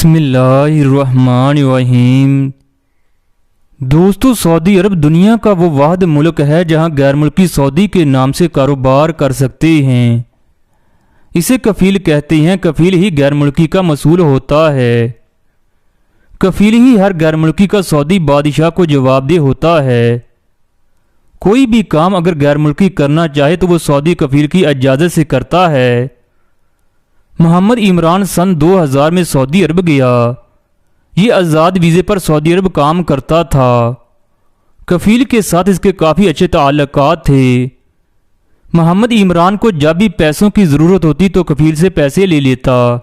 बिस्मिल्लाहिर्रहमानिर्रहीम। दोस्तों, सऊदी अरब दुनिया का वो वाहिद मुल्क है जहां गैर मुल्की सऊदी के नाम से कारोबार कर सकते हैं। इसे कफील कहते हैं। कफील ही गैर मुल्की का मसूल होता है। कफील ही हर गैर मुल्की का सऊदी बादशाह को जवाबदेह होता है। कोई भी काम अगर गैर मुल्की करना चाहे तो वो सऊदी कफील की इजाज़त से करता है। मोहम्मद इमरान सन 2000 में सऊदी अरब गया। ये आज़ाद वीज़े पर सऊदी अरब काम करता था। कफील के साथ इसके काफ़ी अच्छे ताल्लुकात थे। मोहम्मद इमरान को जब भी पैसों की ज़रूरत होती तो कफील से पैसे ले लेता।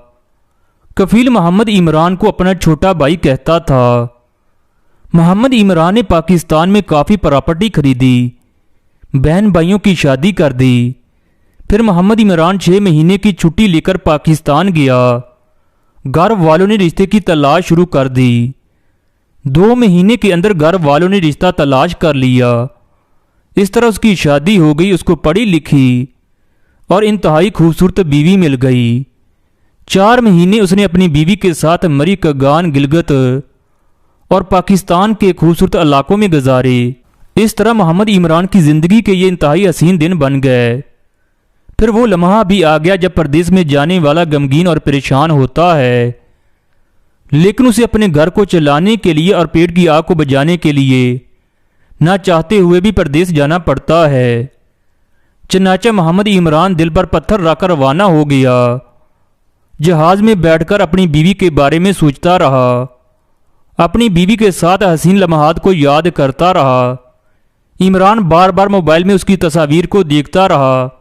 कफील मोहम्मद इमरान को अपना छोटा भाई कहता था। मोहम्मद इमरान ने पाकिस्तान में काफ़ी प्रॉपर्टी खरीदी, बहन भाइयों की शादी कर दी। फिर मोहम्मद इमरान 6 महीने की छुट्टी लेकर पाकिस्तान गया। घर वालों ने रिश्ते की तलाश शुरू कर दी। 2 महीने के अंदर घर वालों ने रिश्ता तलाश कर लिया। इस तरह उसकी शादी हो गई। उसको पढ़ी लिखी और इंतहाई खूबसूरत बीवी मिल गई। 4 महीने उसने अपनी बीवी के साथ मरी कगान, गिलगित और पाकिस्तान के खूबसूरत इलाकों में गुजारे। इस तरह मोहम्मद इमरान की ज़िंदगी के ये इंतहाई हसीन दिन बन गए। फिर वो लम्हा भी आ गया जब परदेश में जाने वाला गमगीन और परेशान होता है, लेकिन उसे अपने घर को चलाने के लिए और पेट की आग को बुझाने के लिए ना चाहते हुए भी परदेश जाना पड़ता है। चनाचा मोहम्मद इमरान दिल पर पत्थर रखकर रवाना हो गया। जहाज में बैठकर अपनी बीवी के बारे में सोचता रहा। अपनी बीवी के साथ हसीन लम्हात को याद करता रहा। इमरान बार बार मोबाइल में उसकी तस्वीर को देखता रहा।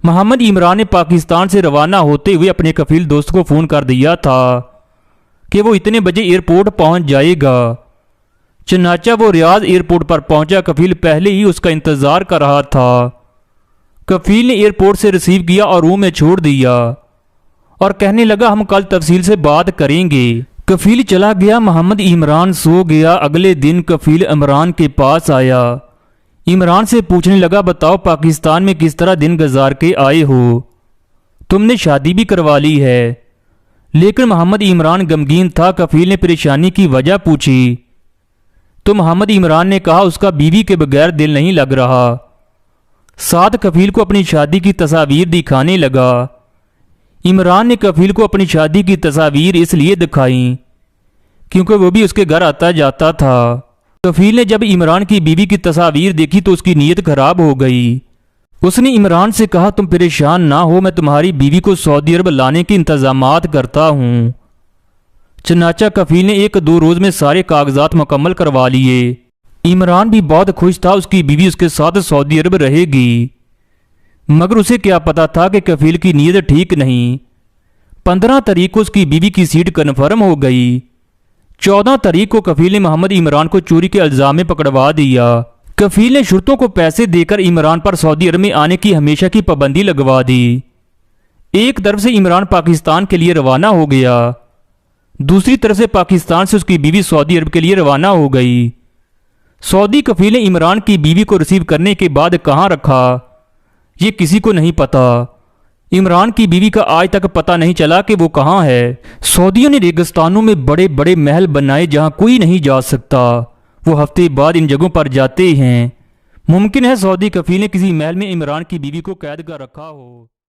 मोहम्मद इमरान ने पाकिस्तान से रवाना होते हुए अपने कफील दोस्त को फ़ोन कर दिया था कि वो इतने बजे एयरपोर्ट पहुंच जाएगा। चनाचा वो रियाद एयरपोर्ट पर पहुंचा। कफील पहले ही उसका इंतज़ार कर रहा था। कफील ने एयरपोर्ट से रिसीव किया और रूम में छोड़ दिया और कहने लगा, हम कल तफसील से बात करेंगे। कफील चला गया। मोहम्मद इमरान सो गया। अगले दिन कफील इमरान के पास आया। इमरान से पूछने लगा, बताओ पाकिस्तान में किस तरह दिन गुजार के आए हो? तुमने शादी भी करवा ली है। लेकिन मोहम्मद इमरान गमगीन था। कफील ने परेशानी की वजह पूछी तो मोहम्मद इमरान ने कहा उसका बीवी के बगैर दिल नहीं लग रहा। साथ कफील को अपनी शादी की तस्वीर दिखाने लगा। इमरान ने कफील को अपनी शादी की तस्वीर इसलिए दिखाई क्योंकि वो भी उसके घर आता जाता था। कफील ने जब इमरान की बीवी की तस्वीर देखी तो उसकी नीयत खराब हो गई। उसने इमरान से कहा, तुम परेशान ना हो, मैं तुम्हारी बीवी को सऊदी अरब लाने के इंतजामात करता हूँ। चनाचा कफील ने 1-2 रोज़ में सारे कागजात मुकम्मल करवा लिए। इमरान भी बहुत खुश था। उसकी बीवी उसके साथ सऊदी अरब रहेगी। मगर उसे क्या पता था कि कफील की नीयत ठीक नहीं। 15 तारीख को उसकी बीवी की सीट कन्फर्म हो गई। 14 तारीख को कफील ने मोहम्मद इमरान को चोरी के इल्ज़ाम में पकड़वा दिया। कफील ने शर्तों को पैसे देकर इमरान पर सऊदी अरब में आने की हमेशा की पाबंदी लगवा दी। एक तरफ से इमरान पाकिस्तान के लिए रवाना हो गया, दूसरी तरफ से पाकिस्तान से उसकी बीवी सऊदी अरब के लिए रवाना हो गई। सऊदी कफील ने इमरान की बीवी को रिसीव करने के बाद कहाँ रखा ये किसी को नहीं पता। इमरान की बीवी का आज तक पता नहीं चला कि वो कहाँ है। सऊदियों ने रेगिस्तानों में बड़े बड़े महल बनाए जहाँ कोई नहीं जा सकता। वो हफ्ते बाद इन जगहों पर जाते हैं। मुमकिन है सऊदी कफील ने किसी महल में इमरान की बीवी को कैद कर रखा हो।